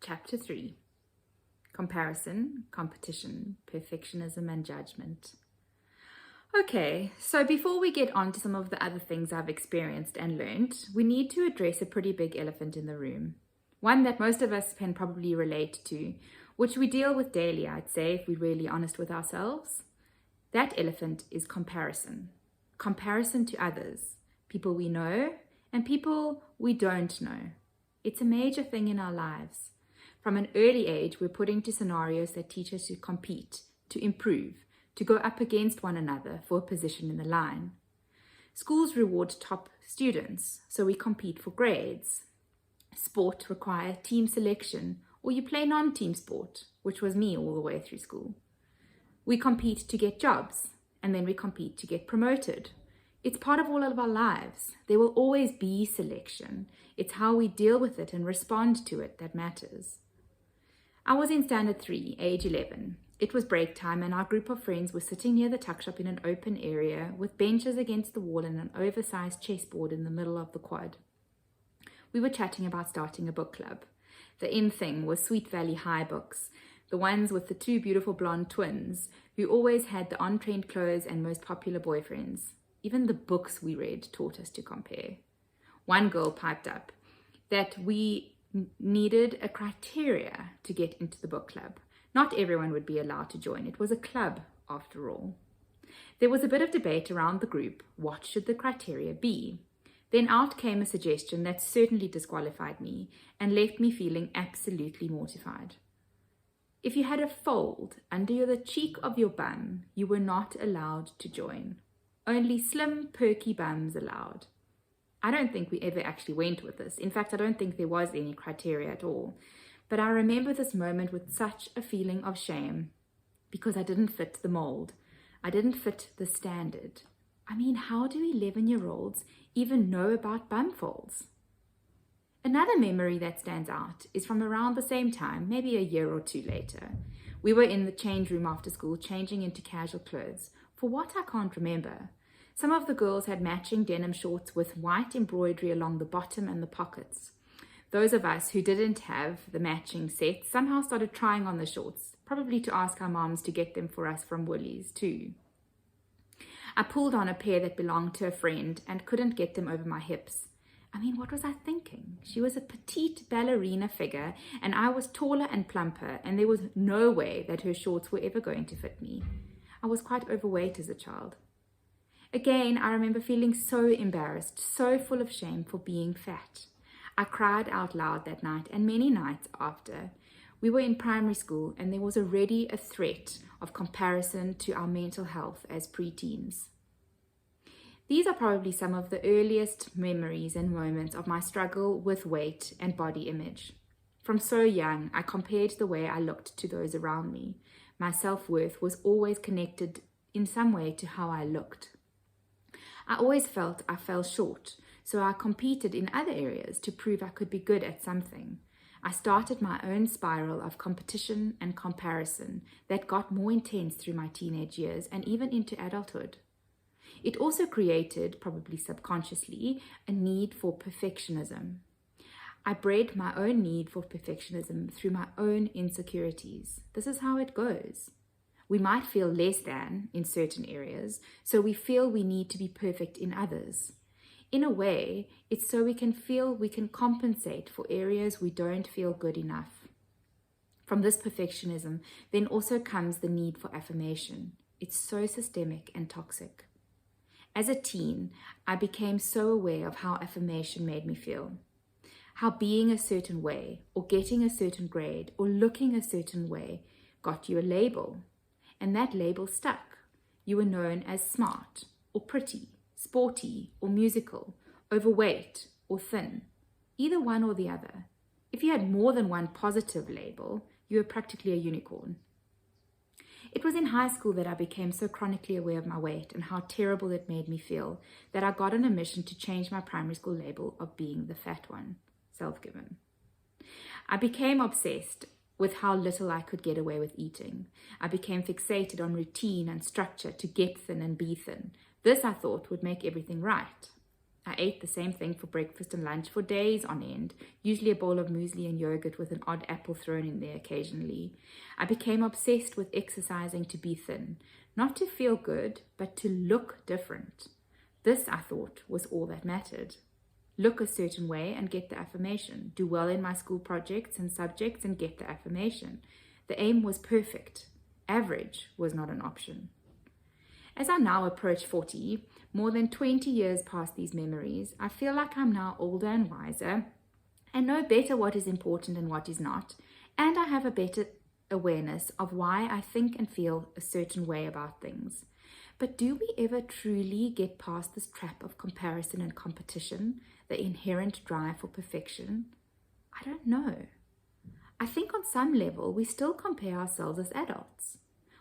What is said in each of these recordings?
Chapter 3. Comparison, competition, perfectionism, and judgment. Okay, so before we get on to some of the other things I've experienced and learned, we need to address a pretty big elephant in the room. One that most of us can probably relate to, which we deal with daily, I'd say, if we're really honest with ourselves. That elephant is comparison. Comparison to others, people we know and people we don't know. It's a major thing in our lives. From an early age, we're put into scenarios that teach us to compete, to improve, to go up against one another for a position in the line. Schools reward top students, so we compete for grades. Sport requires team selection, or you play non-team sport, which was me all the way through school. We compete to get jobs, and then we compete to get promoted. It's part of all of our lives. There will always be selection. It's how we deal with it and respond to it that matters. I was in Standard 3, age 11. It was break time and our group of friends were sitting near the tuck shop in an open area with benches against the wall and an oversized chessboard in the middle of the quad. We were chatting about starting a book club. The in thing was Sweet Valley High books, the ones with the two beautiful blonde twins who always had the on-trend clothes and most popular boyfriends. Even the books we read taught us to compare. One girl piped up that we needed a criteria to get into the book club. Not everyone would be allowed to join. It was a club, after all. There was a bit of debate around the group. What should the criteria be? Then out came a suggestion that certainly disqualified me and left me feeling absolutely mortified. If you had a fold under the cheek of your bum, you were not allowed to join. Only slim, perky bums allowed. I don't think we ever actually went with this. In fact, I don't think there was any criteria at all. But I remember this moment with such a feeling of shame because I didn't fit the mold. I didn't fit the standard. I mean, how do 11-year-olds even know about bum folds? Another memory that stands out is from around the same time, maybe a year or two later. We were in the change room after school, changing into casual clothes. For what I can't remember. Some of the girls had matching denim shorts with white embroidery along the bottom and the pockets. Those of us who didn't have the matching set somehow started trying on the shorts, probably to ask our moms to get them for us from Woolies too. I pulled on a pair that belonged to a friend and couldn't get them over my hips. I mean, what was I thinking? She was a petite ballerina figure and I was taller and plumper, and there was no way that her shorts were ever going to fit me. I was quite overweight as a child. Again, I remember feeling so embarrassed, so full of shame for being fat. I cried out loud that night and many nights after. We were in primary school and there was already a threat of comparison to our mental health as preteens. These are probably some of the earliest memories and moments of my struggle with weight and body image. From so young, I compared the way I looked to those around me. My self-worth was always connected in some way to how I looked. I always felt I fell short, so I competed in other areas to prove I could be good at something. I started my own spiral of competition and comparison that got more intense through my teenage years and even into adulthood. It also created, probably subconsciously, a need for perfectionism. I bred my own need for perfectionism through my own insecurities. This is how it goes. We might feel less than in certain areas, so we feel we need to be perfect in others. In a way, it's so we can feel we can compensate for areas we don't feel good enough. From this perfectionism, then also comes the need for affirmation. It's so systemic and toxic. As a teen, I became so aware of how affirmation made me feel. How being a certain way, or getting a certain grade, or looking a certain way got you a label. And that label stuck. You were known as smart, or pretty, sporty, or musical, overweight, or thin. Either one or the other. If you had more than one positive label, you were practically a unicorn. It was in high school that I became so chronically aware of my weight and how terrible it made me feel that I got on a mission to change my primary school label of being the fat one, self-given. I became obsessed with how little I could get away with eating. I became fixated on routine and structure to get thin and be thin. This, I thought, would make everything right. I ate the same thing for breakfast and lunch for days on end, usually a bowl of muesli and yogurt with an odd apple thrown in there occasionally. I became obsessed with exercising to be thin, not to feel good, but to look different. This, I thought, was all that mattered. Look a certain way and get the affirmation. Do well in my school projects and subjects and get the affirmation. The aim was perfect. Average was not an option. As I now approach 40, more than 20 years past these memories, I feel like I'm now older and wiser and know better what is important and what is not, and I have a better awareness of why I think and feel a certain way about things. But do we ever truly get past this trap of comparison and competition, the inherent drive for perfection? I don't know. I think on some level we still compare ourselves as adults.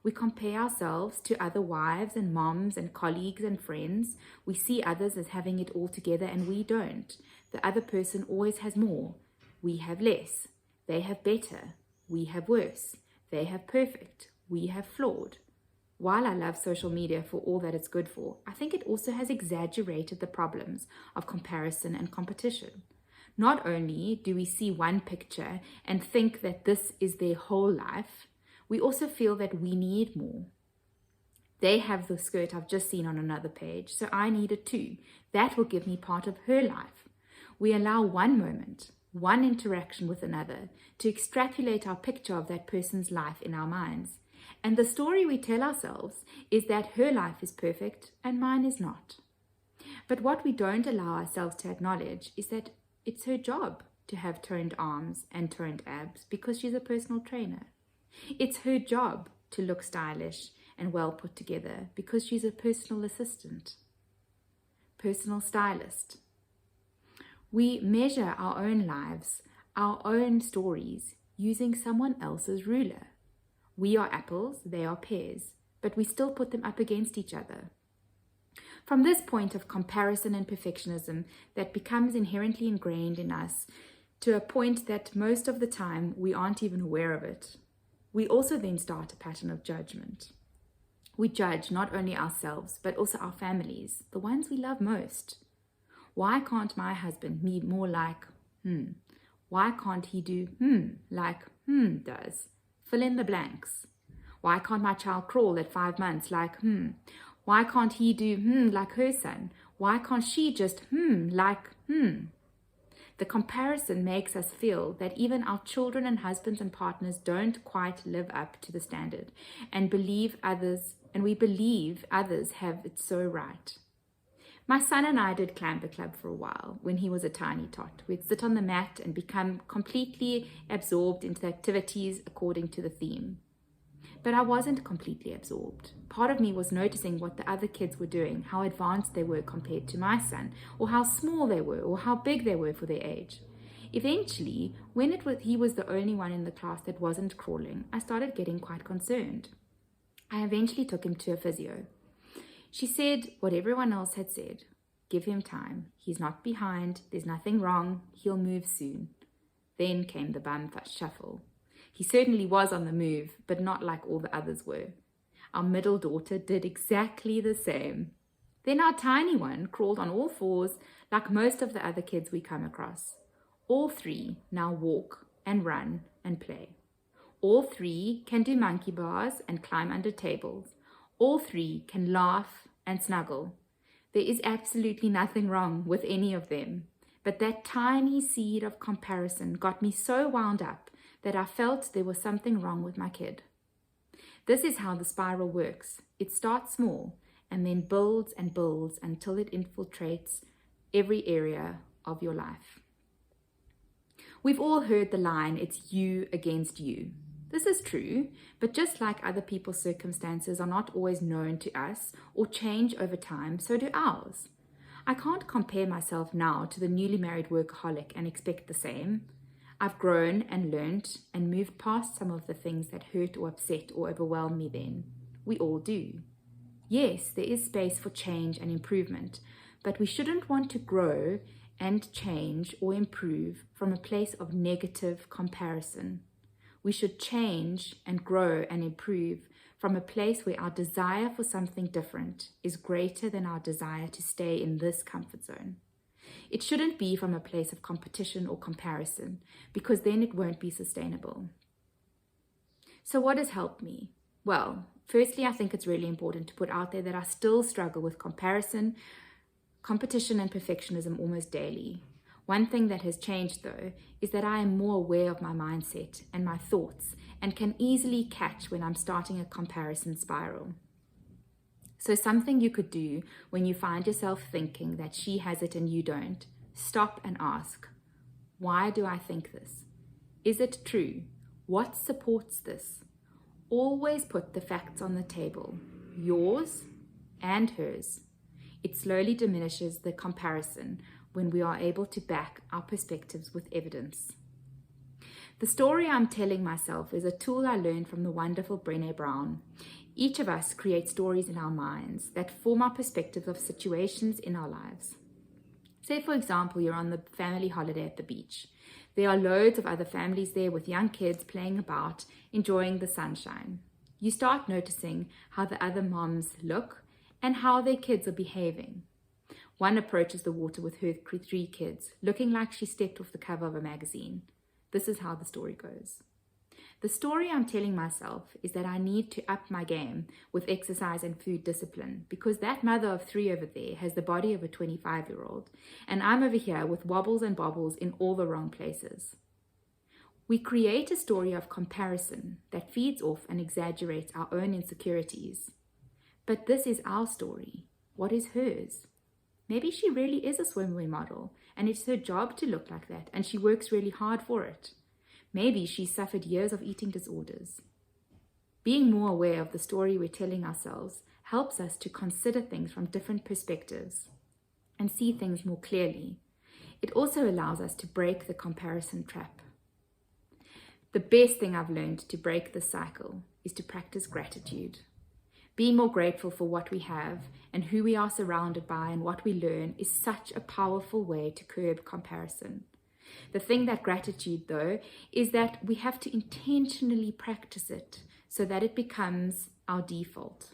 We compare ourselves to other wives and moms and colleagues and friends. We see others as having it all together and we don't. The other person always has more. We have less. They have better. We have worse. They have perfect. We have flawed. While I love social media for all that it's good for, I think it also has exaggerated the problems of comparison and competition. Not only do we see one picture and think that this is their whole life, we also feel that we need more. They have the skirt I've just seen on another page, so I need it too. That will give me part of her life. We allow one moment, one interaction with another, to extrapolate our picture of that person's life in our minds. And the story we tell ourselves is that her life is perfect and mine is not. But what we don't allow ourselves to acknowledge is that it's her job to have toned arms and toned abs because she's a personal trainer. It's her job to look stylish and well put together because she's a personal assistant, personal stylist. We measure our own lives, our own stories, using someone else's ruler. We are apples, they are pears, but we still put them up against each other. From this point of comparison and perfectionism that becomes inherently ingrained in us to a point that most of the time we aren't even aware of it, we also then start a pattern of judgment. We judge not only ourselves, but also our families, the ones we love most. Why can't my husband be more like, Why can't he do, like, does? Fill in the blanks. Why can't my child crawl at 5 months like, Why can't he do, like her son? Why can't she just, like, The comparison makes us feel that even our children and husbands and partners don't quite live up to the standard and we believe others have it so right. My son and I did Climber Club for a while when he was a tiny tot. We'd sit on the mat and become completely absorbed into the activities according to the theme. But I wasn't completely absorbed. Part of me was noticing what the other kids were doing, how advanced they were compared to my son, or how small they were, or how big they were for their age. Eventually, when he was the only one in the class that wasn't crawling, I started getting quite concerned. I eventually took him to a physio. She said what everyone else had said. Give him time. He's not behind. There's nothing wrong. He'll move soon. Then came the bum shuffle. He certainly was on the move, but not like all the others were. Our middle daughter did exactly the same. Then our tiny one crawled on all fours like most of the other kids we come across. All three now walk and run and play. All three can do monkey bars and climb under tables. All three can laugh and snuggle. There is absolutely nothing wrong with any of them. But that tiny seed of comparison got me so wound up that I felt there was something wrong with my kid. This is how the spiral works. It starts small and then builds and builds until it infiltrates every area of your life. We've all heard the line, it's you against you. This is true, but just like other people's circumstances are not always known to us or change over time, so do ours. I can't compare myself now to the newly married workaholic and expect the same. I've grown and learnt and moved past some of the things that hurt or upset or overwhelm me then. We all do. Yes, there is space for change and improvement, but we shouldn't want to grow and change or improve from a place of negative comparison. We should change and grow and improve from a place where our desire for something different is greater than our desire to stay in this comfort zone. It shouldn't be from a place of competition or comparison, because then it won't be sustainable. So what has helped me? Well, firstly, I think it's really important to put out there that I still struggle with comparison, competition, and perfectionism almost daily. One thing that has changed, though, is that I am more aware of my mindset and my thoughts and can easily catch when I'm starting a comparison spiral. So something you could do when you find yourself thinking that she has it and you don't, stop and ask, why do I think this? Is it true? What supports this? Always put the facts on the table, yours and hers. It slowly diminishes the comparison when we are able to back our perspectives with evidence. The story I'm telling myself is a tool I learned from the wonderful Brené Brown. Each of us creates stories in our minds that form our perspectives of situations in our lives. Say, for example, you're on the family holiday at the beach. There are loads of other families there with young kids playing about, enjoying the sunshine. You start noticing how the other moms look and how their kids are behaving. One approaches the water with her 3 kids, looking like she stepped off the cover of a magazine. This is how the story goes. The story I'm telling myself is that I need to up my game with exercise and food discipline, because that mother of 3 over there has the body of a 25-year-old, and I'm over here with wobbles and bobbles in all the wrong places. We create a story of comparison that feeds off and exaggerates our own insecurities. But this is our story. What is hers? Maybe she really is a swimwear model, and it's her job to look like that, and she works really hard for it. Maybe she's suffered years of eating disorders. Being more aware of the story we're telling ourselves helps us to consider things from different perspectives and see things more clearly. It also allows us to break the comparison trap. The best thing I've learned to break this cycle is to practice gratitude. Being more grateful for what we have and who we are surrounded by and what we learn is such a powerful way to curb comparison. The thing that gratitude, though, is that we have to intentionally practice it so that it becomes our default.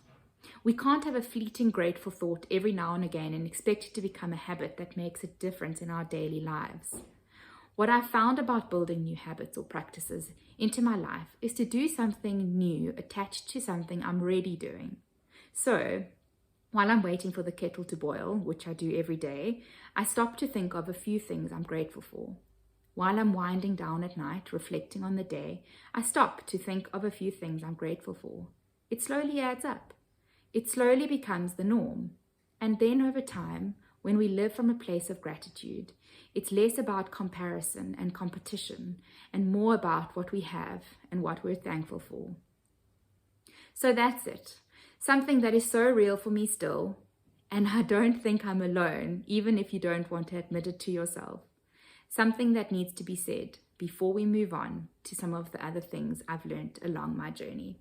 We can't have a fleeting grateful thought every now and again and expect it to become a habit that makes a difference in our daily lives. What I found about building new habits or practices into my life is to do something new attached to something I'm already doing. So, while I'm waiting for the kettle to boil, which I do every day, I stop to think of a few things I'm grateful for. While I'm winding down at night, reflecting on the day, I stop to think of a few things I'm grateful for. It slowly adds up. It slowly becomes the norm. And then over time, when we live from a place of gratitude, it's less about comparison and competition and more about what we have and what we're thankful for. So that's it. Something that is so real for me still, and I don't think I'm alone, even if you don't want to admit it to yourself. Something that needs to be said before we move on to some of the other things I've learned along my journey.